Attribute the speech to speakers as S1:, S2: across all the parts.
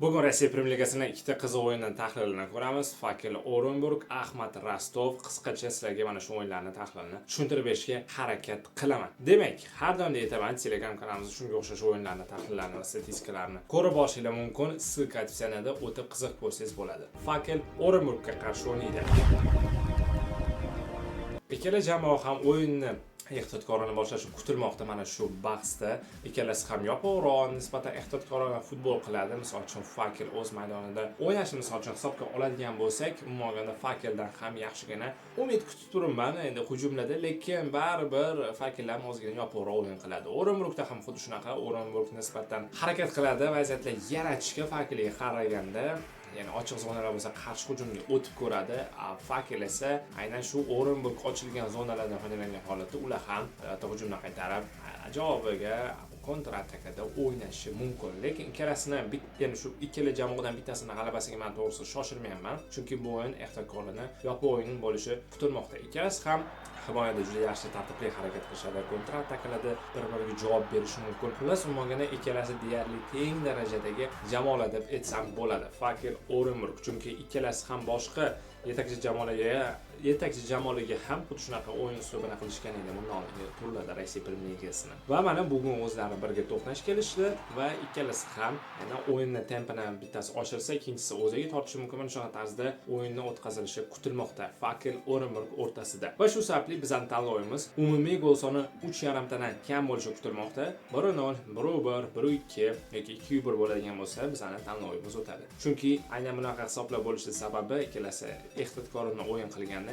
S1: Bugun Rossiya Premyer Ligasining ikkita qiziq o'yinini tahlilini ko'ramiz. Fakil Orenburg, Ahmad Rostov. Qisqacha sizlarga mana shu o'yinlarning tahlilini tushuntirib berishga harakat qilaman. Demak, har doim aytaman, Telegram kanalimizda shunga o'xshash o'yinlarni, tahlillarni va statistikalarni ko'rib olishinglar mumkin. Ссылка opsiyasida o'tib qiziq ko'rsangiz bo'ladi. Fakil Orenburgga qarshi o'ynaydi. Ikkala jamoa ham o'yinni ehtiyotkorona boshlashi kutilmoqda. Mana shu bahsda ikkalasi ham yopiqroq, nisbatan ehtiyotkorona futbol qiladi. Misol uchun Fakil o'z maydonida o'ynashni misol uchun hisobga oladigan bo'lsak, umuman olganda Fakildan ham yaxshigina umid kutib turibman endi hujumlarda, lekin baribir Fakillar ozgina yopiqroq o'yin qiladi. Orenburgda ham xuddi shunaqa. Orenburg nisbatan harakat qiladi, vaziyatlar yaratishga Fakilga qaraganda, ya'ni ochiq zonalar bo'lsa qarshi hujumga o'tib ko'radi. Fakil esa aynan shu Orenburg ochilgan zonalardan foydalangan holatda ular ham hujumni qaytarib javobiga kontratakada o'ynashi mumkin. Lekin ikkalasini ya'ni shu ikkala jamoadan bittasini g'alabasiga men to'g'risi shoshilmayman. Chunki bu o'yin ehtiyotkorona yopiq o'yin bo'lishi kutilmoqda. Ikkalasi ham himoyada juda yaxshi tartibli harakat qilishadi, kontratakalada bir-biriga javob berishi mumkin. Xullas, umuman ikkalasi deyarli teng darajadagi jamoalar deb aytsam bo'ladi. Fakil Orenburg, chunki ikkalasi ham boshqa yetakchi jamoalarga ham xuddi shunaqa o'yin uslubini qilishgan edi bundan turlarda Rossiya Premyer Ligasini. Va mana bugun o'zlari birga to'qnash kelishdi va ikkalasi ham yana o'yinni tempini bittasi oshirsa, ikkinchisi o'ziga tortishi mumkin. Mana shunaqa tarzda o'yinni o'tkazilishi kutilmoqda Fakil Orenburg o'rtasida. Va shu sababli bizning tanlovimiz umumiy gol soni 3.5 tadan kam bo'lishi kutilmoqda. 1-0, 1-1, 1-2 yoki 2-1 bo'ladigan bo'lsa, bizning tanlovimiz o'tadi. Chunki aynan bunaqa hisoblar bo'lishi sababi ikkalasi ehtiyotkorona o'yin qilganda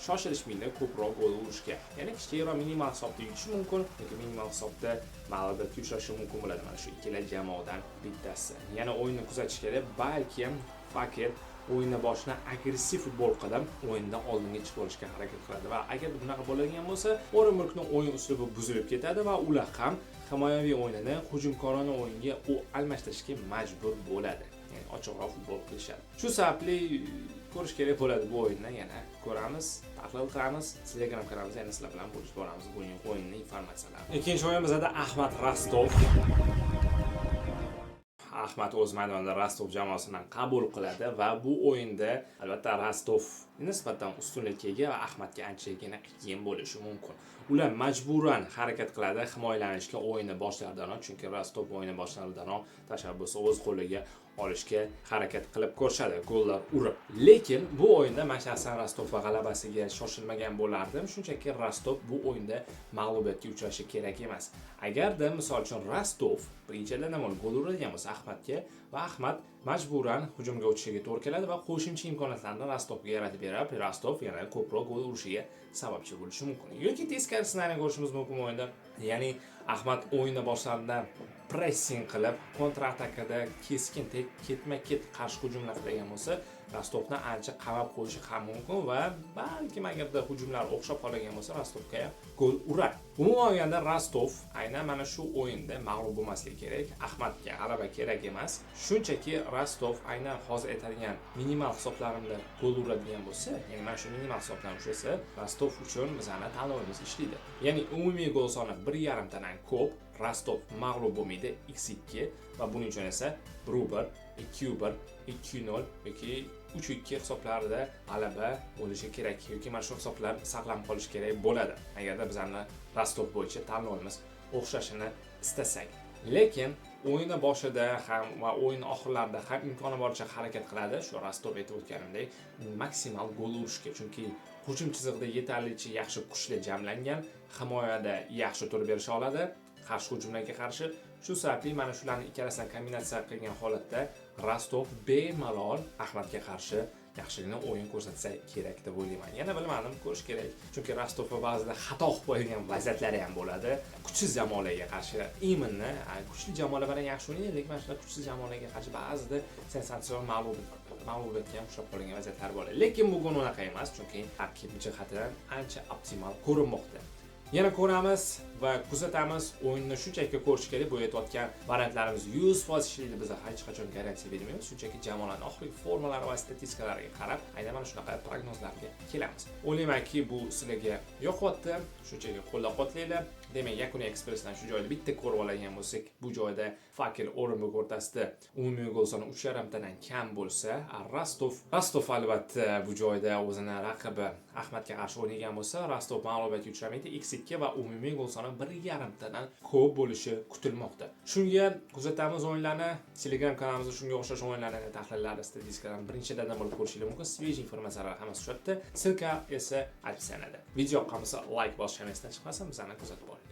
S1: shoshilishmaydi ko'proq gol urishga. Ya'ni kichikroq minimal hisobda yutishi mumkin yoki minimal hisobda mag'lubiyatga uchrashi mumkin bo'ladi mana shu ikkala jamoadan bittasi. Yana o'yinni kuzatish kerak. Balki Fakir o'yinni boshidan agressiv futbol qilib, o'yinda oldinga chiqib olishga harakat qiladi va agar bunaqa bo'ladigan bo'lsa, Orenburgning o'yin uslubi buzilib ketadi va ular ham himoyaviy o'yinini hujumkorona o'yinga almashtirishga majbur bo'ladi. Ya'ni ochiqroq futbol qilishadi. Shu sababli ko'rish kerak bo'ladi bu o'yinni. Yana ko'ramiz, tahlil qilamiz. Telegram kanalimizda yana sizlar bilan bo'lishib boramiz bu o'yinning informatsiyalarini. Ikkinchi o'yin bizda Ahmad Rostov. Ahmad o'z maydonida Rostov jamoasidan qabul qiladi va bu o'yinda albatta Rostov nisbatan ustunlikka ega va Ahmadga anchagina qiyin bo'lishi mumkin. Ular majburan harakat qiladi himoyalanishga o'yinni boshlaridanoq, chunki Rostov o'yinni boshlaridanoq tashabbusni o'z qo'liga olishga harakat qilib ko'rishadi, gollar urib. Lekin bu o'yinda men shaxsan Rostov g'alabasiga shoshilmagan bo'lardim. Shunchaki Rostov bu o'yinda mag'lubiyatga uchrashi kerak emas. Agarda misol uchun Rostov birinchidan ham gol uradigan bo'lsa Ahmadga va Ahmad majburan hujumga o'tishiga to'g'ri keladi va qo'shimcha imkoniyatlarni Rostovga yaratib berib, Rostov yana ko'proq gol urishiga sababchi bo'lishi mumkin. Yoki teskari ssenariyni ko'rishimiz mumkin o'yinda. Ya'ni Ahmad o'yinda boshlarida pressing qilib, kontratakada keskin ketma-ket qarshi hujumlar qilgan bo'lsa, Rostovni ancha qamab qo'yishi ham mumkin va balki agarda hujumlar o'xshab qolgan bo'lsa, Rostovga gol uradi. Umuman olganda Rostov aynan mana shu o'yinda mag'lub bo'lmasligi kerak. Ahmadga g'alaba kerak emas. Shunchaki Rostov aynan hozir aytadigan minimal hisoblarimda gol uradigan bo'lsa, ya'ni mana shu minimal hisoblarni ushlasa, Rostov uchun bizning tanlovimiz ishlaydi. Ya'ni umumiy gol soni 1.5 tadan ko'p. Rostov mag'lub bo'lmaydi x2 va buning uchun esa 1-1, 2-1, 2-0 yoki 3-2 hisoblarida g'alaba bo'lishi kerak yoki mana shu hisoblar saqlanib qolishi kerak bo'ladi. Agarda bizning Rostov bo'yicha tanlovimiz o'xshashini istasak. Lekin o'yinning boshida ham va o'yin oxirlarida ham imkoni boricha harakat qiladi. Shu Rostov aytib o'tganimdek, maksimal gol urishga, chunki hujum chizig'ida yetarlicha yaxshi kuchli jamlangan, himoyada yaxshi tur berisha oladi. Qarshi hujumlarga qarshi. Shu sababli mana shularni ikkalasidan kombinatsiya qilgan holatda Rostov bemalol Ahmadga qarshi yaxshigina o'yin ko'rsatsa kerak deb o'ylayman. Yana bilmadim, ko'rish kerak. Chunki Rostov ba'zida xato qilib qo'ygan vaziyatlari ham bo'ladi. Kuchsiz jamoalarga qarshi iminni, kuchli jamoalar bilan yaxshi o'ynaydi, lekin mana shunday kuchsiz jamoalarga qarshi ba'zida sensatsion mag'lubiyatga ham ushlab qolgan vaziyatlar bo'ladi. Lekin bugun unaqa emas, chunki tarkib jihatidan ancha optimal ko'rinmoqda. Yana ko'ramiz va kuzatamiz. O'yinni shunchaki ko'rish kerak. Bu aytayotgan variantlarimiz 100% ishlaydi. Biz hech qachon garantiya bermaymiz. Shunchaki jamoalarning oxirgi formalari va statistikalarga qarab, aynan mana shunaqa prognozlarga kelamiz. O'ylaymanki, bu sizlarga yoqyapti. Shunchaki qo'llab-quvvatlanglar. Demak, yakuniy ekspressdan shu joyda bitta ko'rib oladigan bo'lsak, bu joyda Fakel Orenburg o'rtasida umumiy gol soni 3,5 tadan kam bo'lsa, Rostov albatta bu joyda o'zini raqibi Ahmadga qarshi o'ynagan bo'lsa, Rostov mag'lubiyatga uchramaydi. X2 va umumiy gol soni 1,5 tadan ko'p bo'lishi kutilmoqda. Shunga kuzatamiz o'yinlarni. Telegram kanalimizda shunga o'xshash o'yinlarning tahlillarni, statistikalarni birinchidan bo'lib ko'rishingiz mumkin. Svej informatsiyalar hammasi shu yerda. Silka esa opsiyada. Video yoqqan bo'lsa like bosishni esdan chiqmasin, bizani kuzatib boring.